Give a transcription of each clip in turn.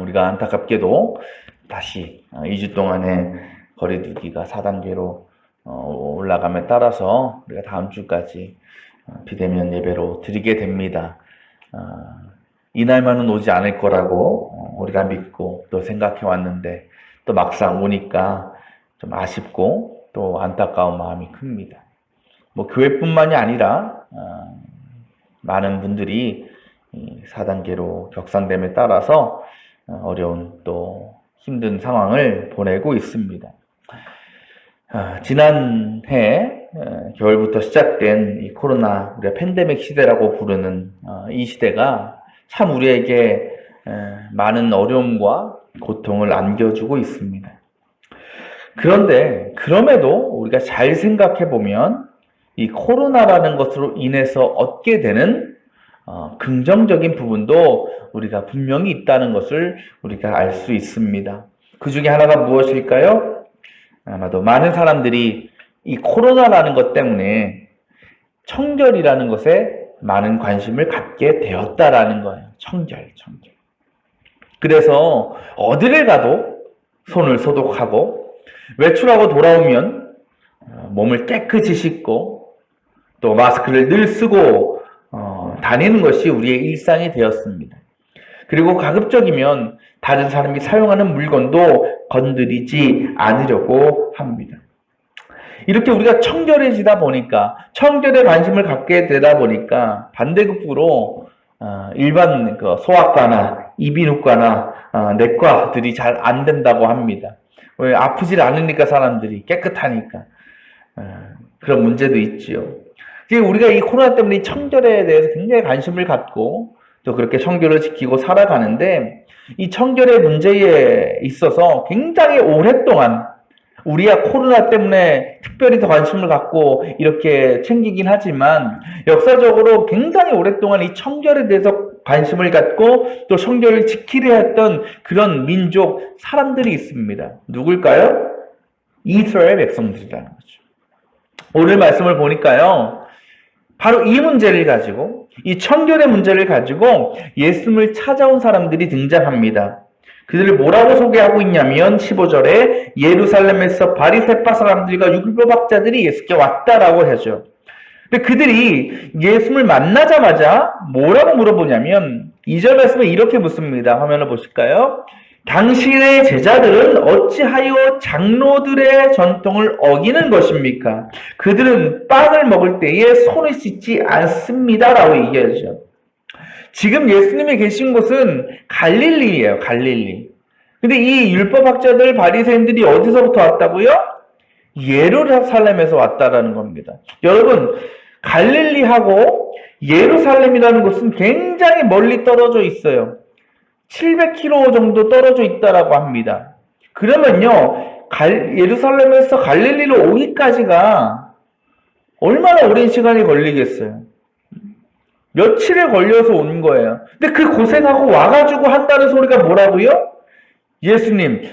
우리가 안타깝게도 다시 2주 동안의 거리두기가 4단계로 올라감에 따라서 우리가 다음 주까지 비대면 예배로 드리게 됩니다. 이날만은 오지 않을 거라고 우리가 믿고 또 생각해 왔는데 또 막상 오니까 좀 아쉽고 또 안타까운 마음이 큽니다. 뭐 교회뿐만이 아니라 많은 분들이 4단계로 격상됨에 따라서 어려운 또 힘든 상황을 보내고 있습니다. 지난해 겨울부터 시작된 이 코로나, 우리가 팬데믹 시대라고 부르는 이 시대가 참 우리에게 많은 어려움과 고통을 안겨주고 있습니다. 그런데 그럼에도 우리가 잘 생각해 보면 이 코로나라는 것으로 인해서 얻게 되는 긍정적인 부분도 우리가 분명히 있다는 것을 우리가 알 수 있습니다. 그 중에 하나가 무엇일까요? 아마도 많은 사람들이 이 코로나라는 것 때문에 청결이라는 것에 많은 관심을 갖게 되었다라는 거예요. 청결. 그래서 어디를 가도 손을 소독하고 외출하고 돌아오면 몸을 깨끗이 씻고 또 마스크를 늘 쓰고 다니는 것이 우리의 일상이 되었습니다. 그리고 가급적이면 다른 사람이 사용하는 물건도 건드리지 않으려고 합니다. 이렇게 우리가 청결해지다 보니까, 청결에 관심을 갖게 되다 보니까 반대급부로 일반 소아과나 이비인후과나 내과들이 잘 안 된다고 합니다. 왜? 아프질 않으니까, 사람들이 깨끗하니까. 그런 문제도 있지요. 우리가 이 코로나 때문에 이 청결에 대해서 굉장히 관심을 갖고 또 그렇게 청결을 지키고 살아가는데, 이 청결의 문제에 있어서 굉장히 오랫동안 우리야 코로나 때문에 특별히 더 관심을 갖고 이렇게 챙기긴 하지만 역사적으로 굉장히 오랫동안 이 청결에 대해서 관심을 갖고 또 청결을 지키려 했던 그런 민족, 사람들이 있습니다. 누굴까요? 이스라엘 백성들이라는 거죠. 오늘 말씀을 보니까요, 바로 이 문제를 가지고, 이 청결의 문제를 가지고 예수님을 찾아온 사람들이 등장합니다. 그들을 뭐라고 소개하고 있냐면 15절에 예루살렘에서 바리새파 사람들과 율법학자들이 예수께 왔다라고 하죠. 근데 그들이 예수님을 만나자마자 뭐라고 물어보냐면 2절 말씀에 이렇게 묻습니다. 화면을 보실까요? 당신의 제자들은 어찌하여 장로들의 전통을 어기는 것입니까? 그들은 빵을 먹을 때에 손을 씻지 않습니다. 라고 얘기하죠. 지금 예수님이 계신 곳은 갈릴리예요. 갈릴리. 근데 이 율법학자들, 바리새인들이 어디서부터 왔다고요? 예루살렘에서 왔다라는 겁니다. 여러분, 갈릴리하고 예루살렘이라는 곳은 굉장히 멀리 떨어져 있어요. 700km 정도 떨어져 있다라고 합니다. 그러면요, 예루살렘에서 갈릴리로 오기까지가 얼마나 오랜 시간이 걸리겠어요? 며칠에 걸려서 온 거예요. 근데 그 고생하고 와가지고 한다는 소리가 뭐라고요? 예수님,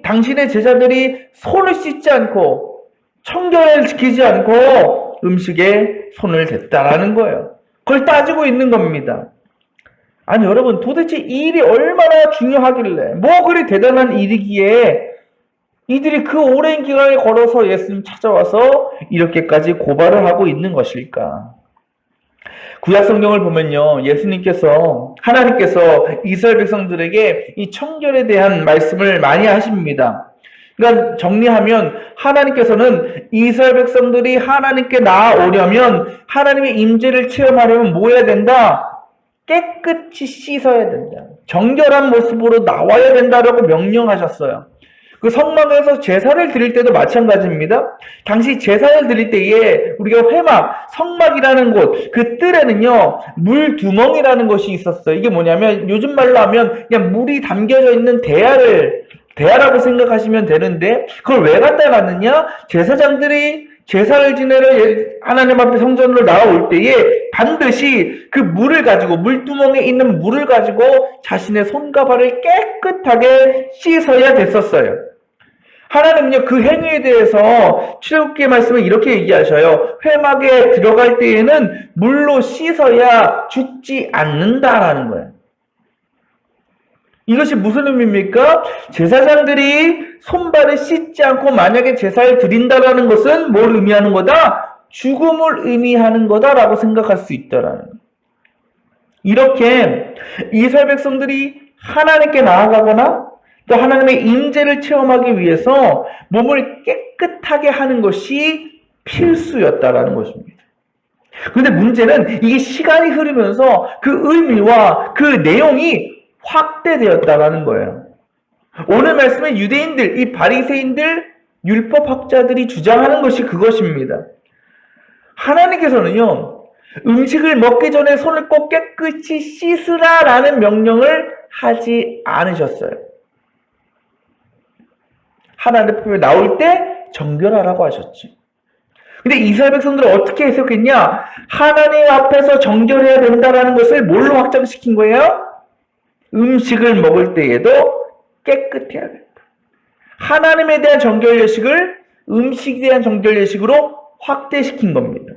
당신의 제자들이 손을 씻지 않고 청결을 지키지 않고 음식에 손을 댔다라는 거예요. 그걸 따지고 있는 겁니다. 아니 여러분, 도대체 이 일이 얼마나 중요하길래, 뭐 그리 대단한 일이기에 이들이 그 오랜 기간을 걸어서 예수님 찾아와서 이렇게까지 고발을 하고 있는 것일까? 구약 성경을 보면요, 하나님께서 이스라엘 백성들에게 이 청결에 대한 말씀을 많이 하십니다. 그러니까 정리하면 하나님께서는 이스라엘 백성들이 하나님께 나아오려면, 하나님의 임재를 체험하려면 뭐 해야 된다? 깨끗이 씻어야 된다. 정결한 모습으로 나와야 된다라고 명령하셨어요. 그 성막에서 제사를 드릴 때도 마찬가지입니다. 당시 제사를 드릴 때에 우리가 회막, 성막이라는 곳, 그 뜰에는요, 물두멍이라는 것이 있었어요. 이게 뭐냐면 요즘 말로 하면 그냥 물이 담겨져 있는 대야라고 생각하시면 되는데, 그걸 왜 갖다 놨느냐? 제사장들이 제사를 지내러 하나님 앞에 성전으로 나올 때에 반드시 그 물을 가지고, 물두멍에 있는 물을 가지고 자신의 손과 발을 깨끗하게 씻어야 됐었어요. 하나님은요, 그 행위에 대해서 출애굽기의 말씀을 이렇게 얘기하셔요. 회막에 들어갈 때에는 물로 씻어야 죽지 않는다라는 거예요. 이것이 무슨 의미입니까? 제사장들이 손발을 씻지 않고 만약에 제사를 드린다라는 것은 뭘 의미하는 거다? 죽음을 의미하는 거다라고 생각할 수 있다라는 거예요. 이렇게 이스라엘 백성들이 하나님께 나아가거나 또 하나님의 임재를 체험하기 위해서 몸을 깨끗하게 하는 것이 필수였다라는 것입니다. 그런데 문제는 이게 시간이 흐르면서 그 의미와 그 내용이 확대되었다라는 거예요. 오늘 말씀의 유대인들, 이 바리새인들, 율법학자들이 주장하는 것이 그것입니다. 하나님께서는요, 음식을 먹기 전에 손을 꼭 깨끗이 씻으라라는 명령을 하지 않으셨어요. 하나님의 법에 나올 때 정결하라고 하셨지. 근데 이스라엘 백성들은 어떻게 해석했냐? 하나님 앞에서 정결해야 된다는 것을 뭘로 확장시킨 거예요? 음식을 먹을 때에도 깨끗해야 된다. 하나님에 대한 정결예식을 음식에 대한 정결예식으로 확대시킨 겁니다.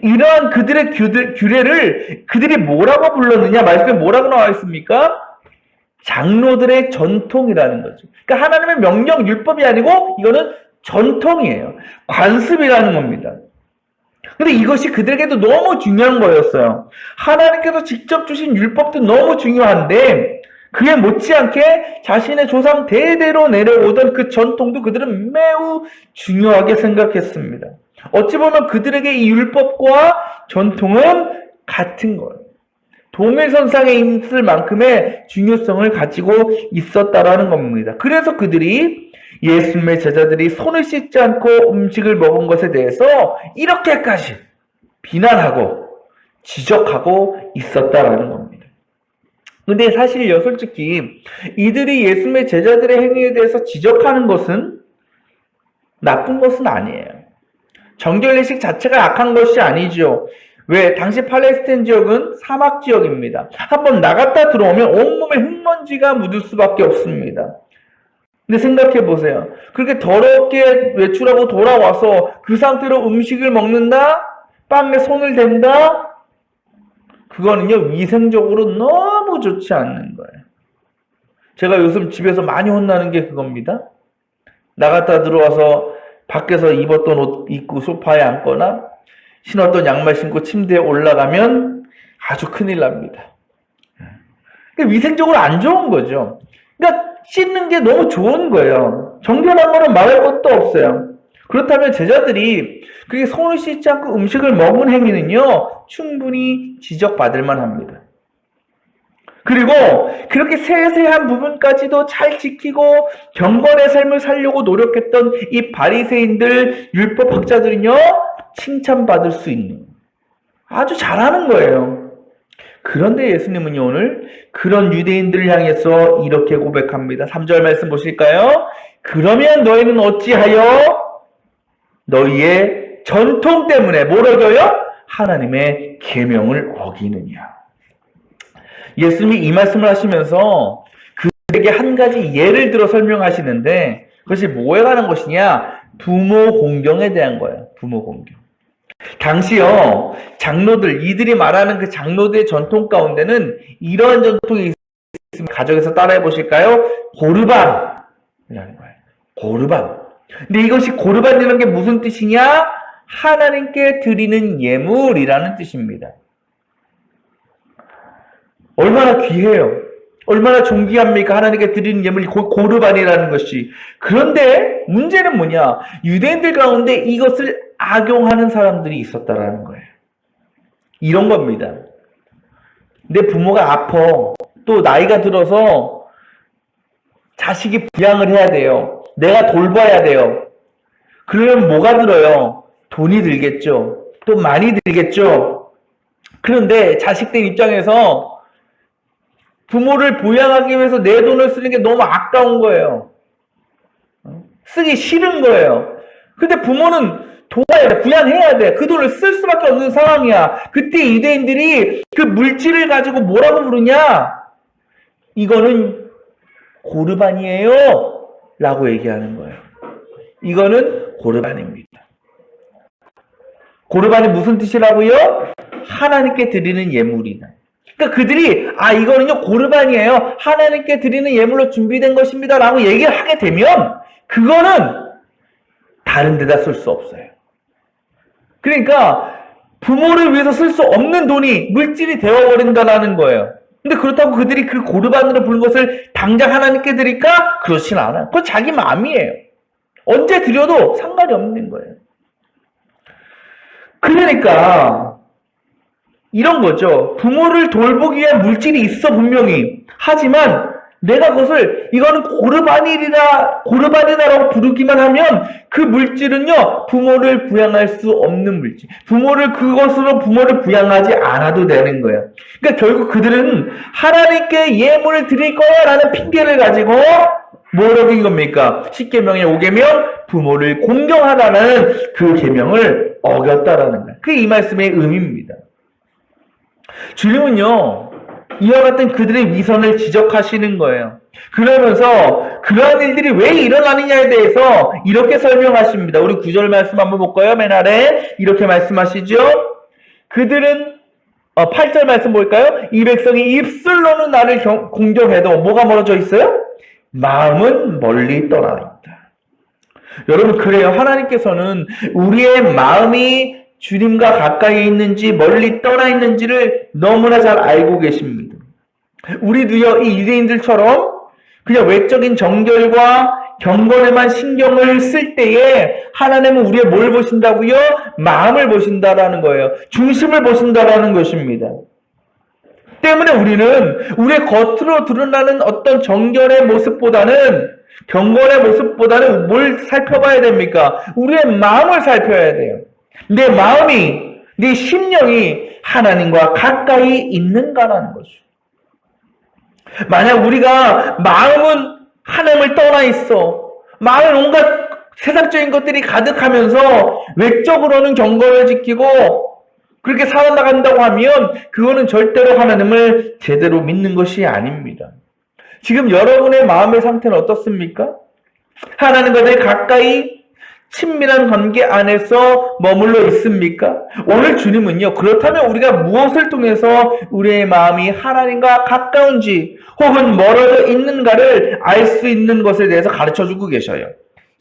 이러한 그들의 규례를 그들이 뭐라고 불렀느냐? 말씀에 뭐라고 나와 있습니까? 장로들의 전통이라는 거죠. 그러니까 하나님의 명령, 율법이 아니고 이거는 전통이에요. 관습이라는 겁니다. 근데 이것이 그들에게도 너무 중요한 거였어요. 하나님께서 직접 주신 율법도 너무 중요한데 그에 못지않게 자신의 조상 대대로 내려오던 그 전통도 그들은 매우 중요하게 생각했습니다. 어찌 보면 그들에게 이 율법과 전통은 같은 거예요. 동일선상에 있을 만큼의 중요성을 가지고 있었다라는 겁니다. 그래서 그들이 예수님의 제자들이 손을 씻지 않고 음식을 먹은 것에 대해서 이렇게까지 비난하고 지적하고 있었다라는 겁니다. 근데 사실요, 솔직히 이들이 예수님의 제자들의 행위에 대해서 지적하는 것은 나쁜 것은 아니에요. 정결례식 자체가 악한 것이 아니죠. 왜? 당시 팔레스타인 지역은 사막 지역입니다. 한번 나갔다 들어오면 온몸에 흙먼지가 묻을 수밖에 없습니다. 근데 생각해 보세요. 그렇게 더럽게 외출하고 돌아와서 그 상태로 음식을 먹는다? 빵에 손을 댄다? 그거는요, 위생적으로 너무 좋지 않는 거예요. 제가 요즘 집에서 많이 혼나는 게 그겁니다. 나갔다 들어와서 밖에서 입었던 옷 입고 소파에 앉거나 신었던 양말 신고 침대에 올라가면 아주 큰일 납니다. 위생적으로 안 좋은 거죠. 그러니까 씻는 게 너무 좋은 거예요. 정결한 거는 말할 것도 없어요. 그렇다면 제자들이 그게 손을 씻지 않고 음식을 먹은 행위는요, 충분히 지적받을 만합니다. 그리고 그렇게 세세한 부분까지도 잘 지키고 경건의 삶을 살려고 노력했던 이 바리새인들, 율법학자들은요, 칭찬받을 수 있는, 아주 잘하는 거예요. 그런데 예수님은요, 오늘 그런 유대인들을 향해서 이렇게 고백합니다. 3절 말씀 보실까요? 그러면 너희는 어찌하여 너희의 전통 때문에 뭘 어겨요? 하나님의 계명을 어기느냐. 예수님이 이 말씀을 하시면서 그들에게 한 가지 예를 들어 설명하시는데 그것이 뭐에 관한 것이냐? 부모 공경에 대한 거예요. 부모 공경. 당시요, 장로들, 이들이 말하는 그 장로들의 전통 가운데는 이러한 전통이 있으면 가정에서 따라해 보실까요? 고르반이라는 거예요. 고르반. 근데 이것이 고르반이라는 게 무슨 뜻이냐? 하나님께 드리는 예물이라는 뜻입니다. 얼마나 귀해요. 얼마나 존귀합니까? 하나님께 드리는 예물이 고르반이라는 것이. 그런데 문제는 뭐냐? 유대인들 가운데 이것을 악용하는 사람들이 있었다라는 거예요. 이런 겁니다. 내 부모가 아파. 또 나이가 들어서 자식이 부양을 해야 돼요. 내가 돌봐야 돼요. 그러면 뭐가 들어요? 돈이 들겠죠. 또 많이 들겠죠. 그런데 자식들 입장에서 부모를 부양하기 위해서 내 돈을 쓰는 게 너무 아까운 거예요. 쓰기 싫은 거예요. 근데 부모는 도와야 돼, 부양해야 돼. 그 돈을 쓸 수밖에 없는 상황이야. 그때 유대인들이 그 물질을 가지고 뭐라고 부르냐? 이거는 고르반이에요 라고 얘기하는 거예요. 이거는 고르반입니다. 고르반이 무슨 뜻이라고요? 하나님께 드리는 예물이다. 그러니까 그들이 이거는요 고르반이에요. 하나님께 드리는 예물로 준비된 것입니다 라고 얘기를 하게 되면 그거는 다른 데다 쓸 수 없어요. 그러니까 부모를 위해서 쓸 수 없는 돈이 물질이 되어버린다는 거예요. 근데 그렇다고 그들이 그 고르반으로 부른 것을 당장 하나님께 드릴까? 그렇진 않아요. 그건 자기 마음이에요. 언제 드려도 상관이 없는 거예요. 그러니까 이런 거죠. 부모를 돌보기 위한 물질이 있어 분명히. 하지만 내가 그것을 이거는 고르반이다라고 부르기만 하면 그 물질은요 부모를 부양할 수 없는 물질. 그것으로 부모를 부양하지 않아도 되는 거예요. 그러니까 결국 그들은 하나님께 예물을 드릴 거야라는 핑계를 가지고 뭘 어긴 겁니까? 10계명의 5계명 부모를 공경하라는 그 계명을 어겼다라는 거예요. 그게 이 말씀의 의미입니다. 주님은요 이와 같은 그들의 위선을 지적하시는 거예요. 그러면서 그러한 일들이 왜 일어나느냐에 대해서 이렇게 설명하십니다. 우리 9절 말씀 한번 볼까요? 맨 아래 이렇게 말씀하시죠. 그들은 8절 말씀 볼까요? 이 백성이 입술로는 나를 공경해도 뭐가 멀어져 있어요? 마음은 멀리 떠나 있다. 여러분 그래요. 하나님께서는 우리의 마음이 주님과 가까이 있는지 멀리 떠나 있는지를 너무나 잘 알고 계십니다. 우리도요 이 유대인들처럼 그냥 외적인 정결과 경건에만 신경을 쓸 때에 하나님은 우리의 뭘 보신다고요? 마음을 보신다라는 거예요. 중심을 보신다라는 것입니다. 때문에 우리는 우리의 겉으로 드러나는 어떤 정결의 모습보다는 경건의 모습보다는 뭘 살펴봐야 됩니까? 우리의 마음을 살펴야 돼요. 내 마음이, 내 심령이 하나님과 가까이 있는가라는 거죠. 만약 우리가 마음은 하나님을 떠나 있어. 마음에 온갖 세상적인 것들이 가득하면서 외적으로는 경건을 지키고 그렇게 살아나간다고 하면 그거는 절대로 하나님을 제대로 믿는 것이 아닙니다. 지금 여러분의 마음의 상태는 어떻습니까? 하나님과 늘 가까이 친밀한 관계 안에서 머물러 있습니까? 오늘 주님은요, 그렇다면 우리가 무엇을 통해서 우리의 마음이 하나님과 가까운지 혹은 멀어져 있는가를 알 수 있는 것에 대해서 가르쳐주고 계셔요.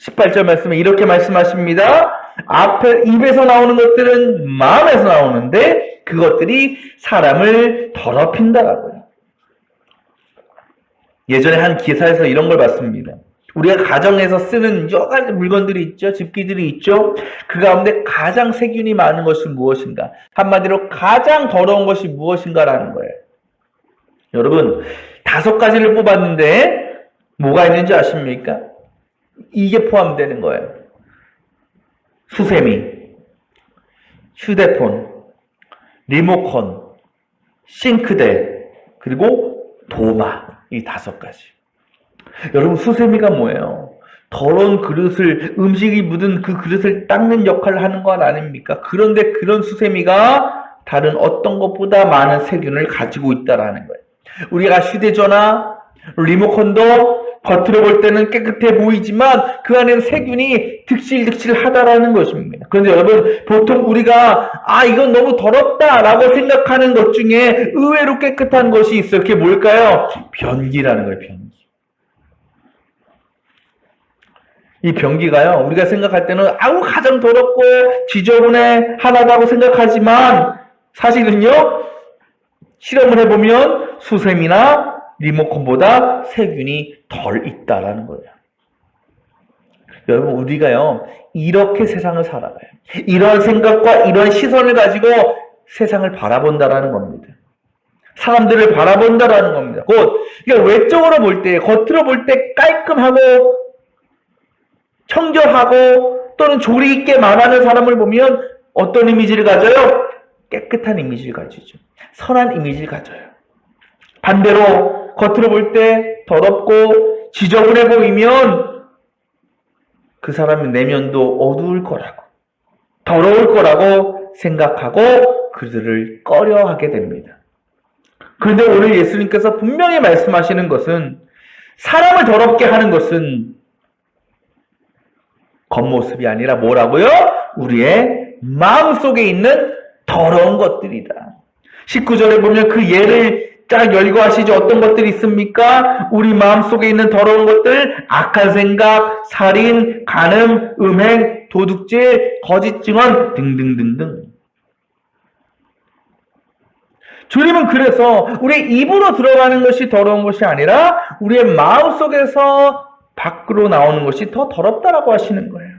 18절 말씀에 이렇게 말씀하십니다. 앞에 입에서 나오는 것들은 마음에서 나오는데 그것들이 사람을 더럽힌다라고요. 예전에 한 기사에서 이런 걸 봤습니다. 우리가 가정에서 쓰는 여러 가지 물건들이 있죠. 집기들이 있죠. 그 가운데 가장 세균이 많은 것이 무엇인가? 한마디로 가장 더러운 것이 무엇인가라는 거예요. 여러분 5가지를 뽑았는데 뭐가 있는지 아십니까? 이게 포함되는 거예요. 수세미, 휴대폰, 리모컨, 싱크대, 그리고 도마. 이 5가지. 여러분 수세미가 뭐예요? 더러운 그릇을, 음식이 묻은 그 그릇을 닦는 역할을 하는 건 아닙니까? 그런데 그런 수세미가 다른 어떤 것보다 많은 세균을 가지고 있다라는 거예요. 우리가 휴대전화, 리모컨도 겉으로 볼 때는 깨끗해 보이지만 그 안에는 세균이 득실득실하다라는 것입니다. 그런데 여러분 보통 우리가 이건 너무 더럽다라고 생각하는 것 중에 의외로 깨끗한 것이 있어요. 그게 뭘까요? 변기라는 거예요. 변기. 이 변기가요, 우리가 생각할 때는 가장 더럽고 지저분하다고 생각하지만 사실은요, 실험을 해보면 수세미나 리모컨보다 세균이 덜 있다라는 거예요. 여러분 우리가요 이렇게 세상을 살아가요. 이런 생각과 이런 시선을 가지고 세상을 바라본다라는 겁니다. 사람들을 바라본다라는 겁니다. 곧 그러니까 외적으로 볼 때, 겉으로 볼 때 깔끔하고 청결하고 또는 조리 있게 말하는 사람을 보면 어떤 이미지를 가져요? 깨끗한 이미지를 가지죠. 선한 이미지를 가져요. 반대로 겉으로 볼 때 더럽고 지저분해 보이면 그 사람의 내면도 어두울 거라고, 더러울 거라고 생각하고 그들을 꺼려하게 됩니다. 그런데 오늘 예수님께서 분명히 말씀하시는 것은 사람을 더럽게 하는 것은 겉모습이 아니라 뭐라고요? 우리의 마음속에 있는 더러운 것들이다. 19절에 보면 그 예를 쫙 열거하시죠. 어떤 것들이 있습니까? 우리 마음속에 있는 더러운 것들, 악한 생각, 살인, 간음, 음행, 도둑질, 거짓 증언 등등등등. 주님은 그래서 우리의 입으로 들어가는 것이 더러운 것이 아니라 우리의 마음속에서 밖으로 나오는 것이 더 더럽다라고 하시는 거예요.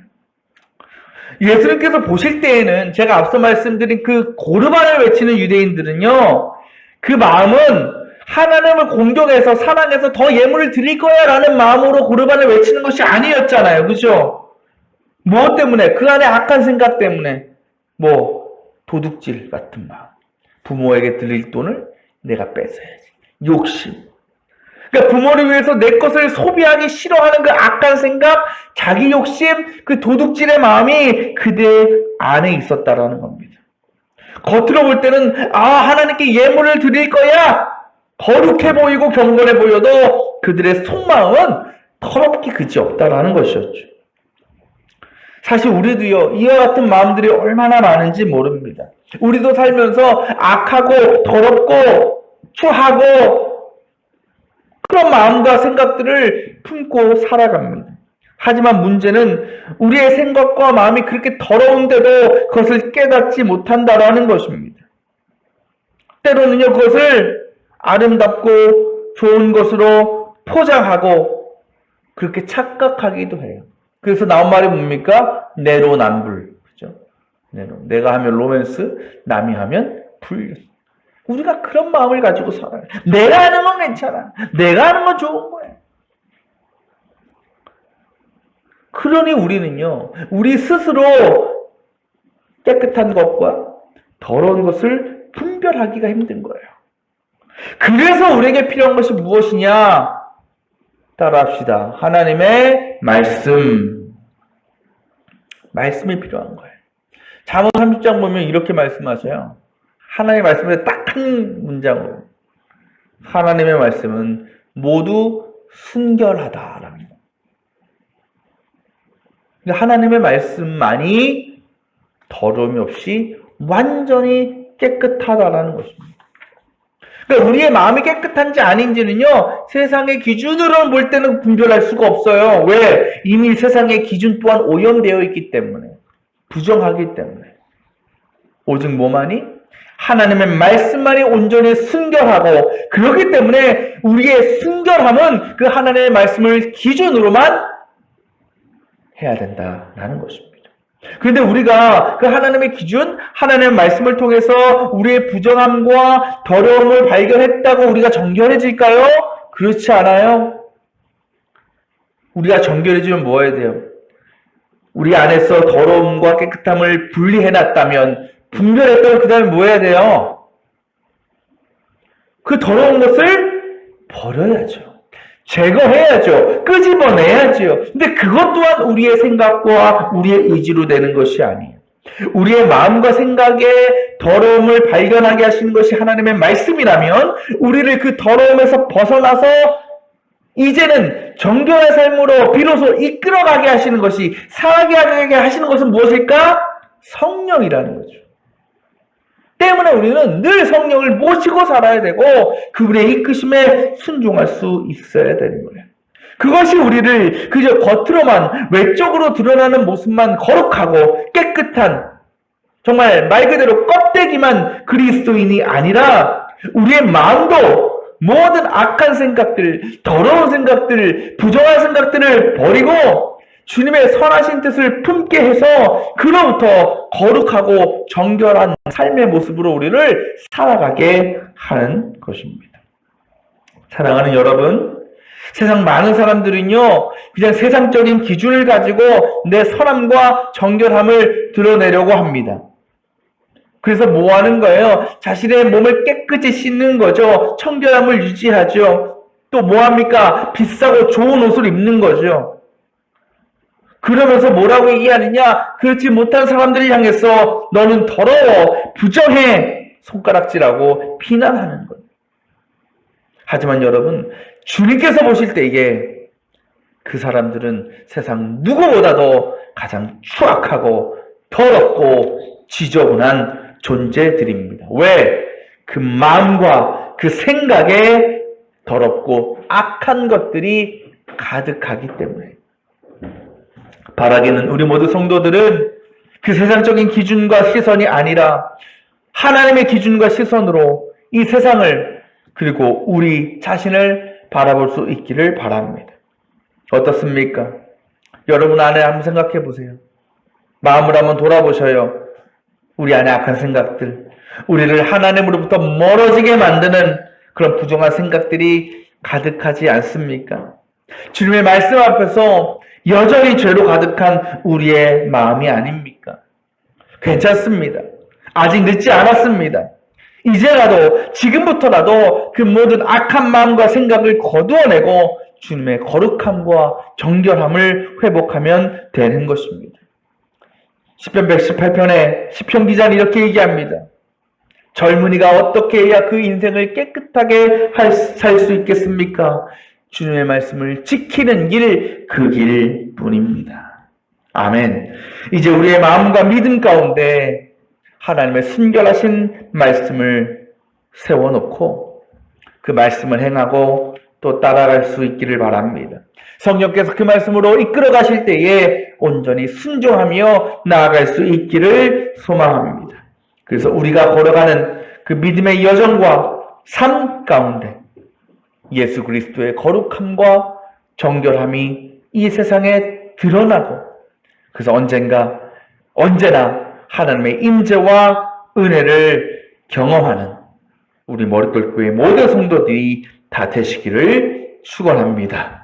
예수님께서 보실 때에는 제가 앞서 말씀드린 그 고르반을 외치는 유대인들은요, 그 마음은 하나님을 공경해서 사랑해서 더 예물을 드릴 거야 라는 마음으로 고르반을 외치는 것이 아니었잖아요. 그죠? 무엇 때문에? 그 안에 악한 생각 때문에. 도둑질 같은 마음. 부모에게 드릴 돈을 내가 뺏어야지. 욕심. 그러니까 부모를 위해서 내 것을 소비하기 싫어하는 그 악한 생각, 자기 욕심, 그 도둑질의 마음이 그대 안에 있었다라는 겁니다. 겉으로 볼 때는 하나님께 예물을 드릴 거야. 거룩해 보이고 경건해 보여도 그들의 속마음은 더럽기 그지없다라는 것이었죠. 사실 우리도요, 이와 같은 마음들이 얼마나 많은지 모릅니다. 우리도 살면서 악하고 더럽고 추하고 그런 마음과 생각들을 품고 살아갑니다. 하지만 문제는 우리의 생각과 마음이 그렇게 더러운데도 그것을 깨닫지 못한다라는 것입니다. 때로는요, 그것을 아름답고 좋은 것으로 포장하고 그렇게 착각하기도 해요. 그래서 나온 말이 뭡니까? 내로남불. 그죠? 내가 하면 로맨스, 남이 하면 불륜. 우리가 그런 마음을 가지고 살아요. 내가 하는 건 괜찮아. 내가 하는 건 좋은 거야. 그러니 우리는요, 우리 스스로 깨끗한 것과 더러운 것을 분별하기가 힘든 거예요. 그래서 우리에게 필요한 것이 무엇이냐? 따라합시다. 하나님의 말씀이 필요한 거예요. 잠언 30장 보면 이렇게 말씀하셔요. 하나님의 말씀을 딱 한 문장으로. 하나님의 말씀은 모두 순결하다라는 거예요. 하나님의 말씀만이 더러움이 없이 완전히 깨끗하다라는 것입니다. 그러니까 우리의 마음이 깨끗한지 아닌지는요, 세상의 기준으로 볼 때는 분별할 수가 없어요. 왜? 이미 세상의 기준 또한 오염되어 있기 때문에. 부정하기 때문에. 오직 뭐만이? 하나님의 말씀만이 온전히 순결하고, 그렇기 때문에 우리의 순결함은 그 하나님의 말씀을 기준으로만 해야 된다라는 것입니다. 그런데 우리가 그 하나님의 기준, 하나님의 말씀을 통해서 우리의 부정함과 더러움을 발견했다고 우리가 정결해질까요? 그렇지 않아요. 우리가 정결해지면 뭐 해야 돼요? 우리 안에서 더러움과 깨끗함을 분리해놨다면, 분별했다면 그 다음에 뭐 해야 돼요? 그 더러운 것을 버려야죠. 제거해야죠. 끄집어내야죠. 근데 그것 또한 우리의 생각과 우리의 의지로 되는 것이 아니에요. 우리의 마음과 생각에 더러움을 발견하게 하시는 것이 하나님의 말씀이라면 우리를 그 더러움에서 벗어나서 이제는 정결한 삶으로 비로소 이끌어가게 하시는 것이, 살아가게 하게 하시는 것은 무엇일까? 성령이라는 거죠. 때문에 우리는 늘 성령을 모시고 살아야 되고 그분의 이끄심에 순종할 수 있어야 되는 거예요. 그것이 우리를 그저 겉으로만, 외적으로 드러나는 모습만 거룩하고 깨끗한, 정말 말 그대로 껍데기만 그리스도인이 아니라 우리의 마음도 모든 악한 생각들, 더러운 생각들, 부정한 생각들을 버리고 주님의 선하신 뜻을 품게 해서 그로부터 거룩하고 정결한 삶의 모습으로 우리를 살아가게 하는 것입니다. 사랑하는 여러분, 세상 많은 사람들은요, 그냥 세상적인 기준을 가지고 내 선함과 정결함을 드러내려고 합니다. 그래서 뭐 하는 거예요? 자신의 몸을 깨끗이 씻는 거죠. 청결함을 유지하죠. 또 뭐 합니까? 비싸고 좋은 옷을 입는 거죠. 그러면서 뭐라고 얘기하느냐? 그렇지 못한 사람들을 향해서 너는 더러워, 부정해, 손가락질하고 비난하는 거예요. 하지만 여러분, 주님께서 보실 때 이게 그 사람들은 세상 누구보다도 가장 추악하고 더럽고 지저분한 존재들입니다. 왜? 그 마음과 그 생각에 더럽고 악한 것들이 가득하기 때문에 바라기는 우리 모두 성도들은 그 세상적인 기준과 시선이 아니라 하나님의 기준과 시선으로 이 세상을 그리고 우리 자신을 바라볼 수 있기를 바랍니다. 어떻습니까? 여러분 안에 한번 생각해 보세요. 마음을 한번 돌아보셔요. 우리 안에 악한 생각들, 우리를 하나님으로부터 멀어지게 만드는 그런 부정한 생각들이 가득하지 않습니까? 주님의 말씀 앞에서 여전히 죄로 가득한 우리의 마음이 아닙니까? 괜찮습니다. 아직 늦지 않았습니다. 이제라도, 지금부터라도 그 모든 악한 마음과 생각을 거두어내고 주님의 거룩함과 정결함을 회복하면 되는 것입니다. 시편 118편에 시편 기자는 이렇게 얘기합니다. 젊은이가 어떻게 해야 그 인생을 깨끗하게 살 수 있겠습니까? 주님의 말씀을 지키는 길, 그 길 뿐입니다. 아멘. 이제 우리의 마음과 믿음 가운데 하나님의 순결하신 말씀을 세워놓고 그 말씀을 행하고 또 따라갈 수 있기를 바랍니다. 성령께서 그 말씀으로 이끌어 가실 때에 온전히 순종하며 나아갈 수 있기를 소망합니다. 그래서 우리가 걸어가는 그 믿음의 여정과 삶 가운데 예수 그리스도의 거룩함과 정결함이 이 세상에 드러나고 그래서 언제나 하나님의 임재와 은혜를 경험하는 우리 머릿돌교회 모든 성도들이 다 되시기를 축원합니다.